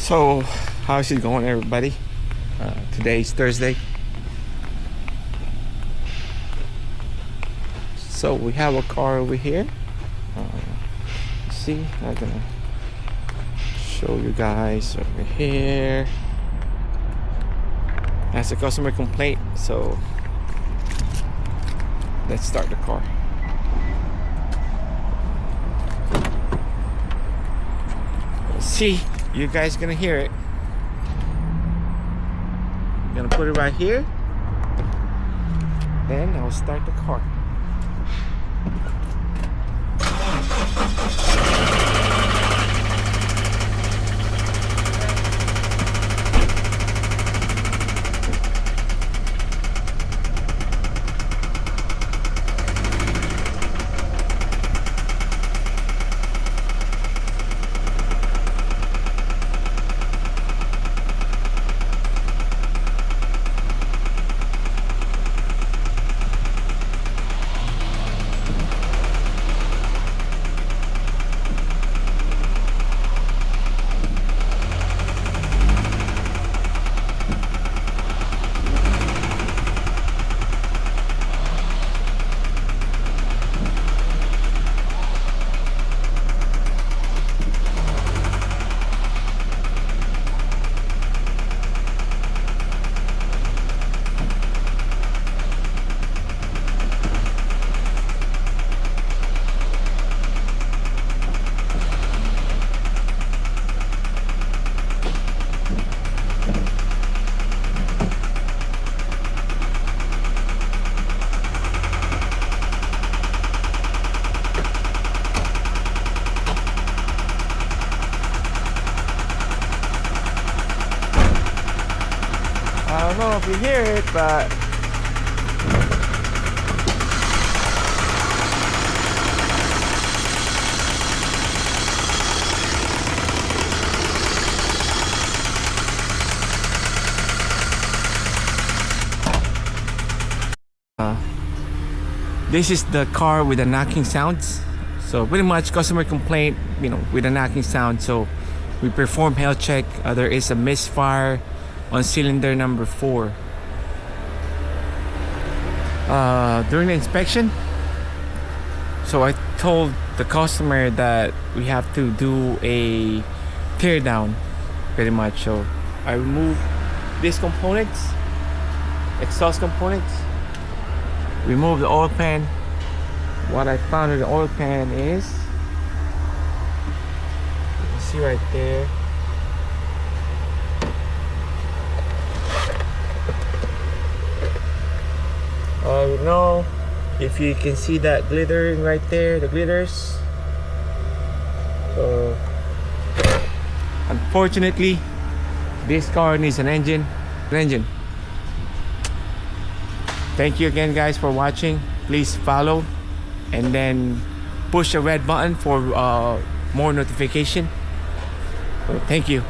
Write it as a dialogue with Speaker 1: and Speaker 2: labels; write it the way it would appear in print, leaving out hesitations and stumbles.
Speaker 1: So, how's it going, everybody? Today's Thursday. So we have a car over here. See, I'm gonna show you guys over here. That's a customer complaint. So let's start the car. See, you guys gonna hear it. I'm gonna put it right here, then I'll start the car. I don't know if you hear it, but this is the car with the knocking sounds. So pretty much customer complaint, with the knocking sound. So we perform health check. There is a misfire on cylinder number 4. During the inspection, so I told the customer that we have to do a tear down, pretty much. So I removed these components, exhaust components, remove the oil pan. What I found in the oil pan is, you can see right there, I don't know if you can see that glittering right there, the glitters. So unfortunately, this car needs an engine. Thank you again, guys, for watching. Please follow and then push the red button for more notification. So, thank you.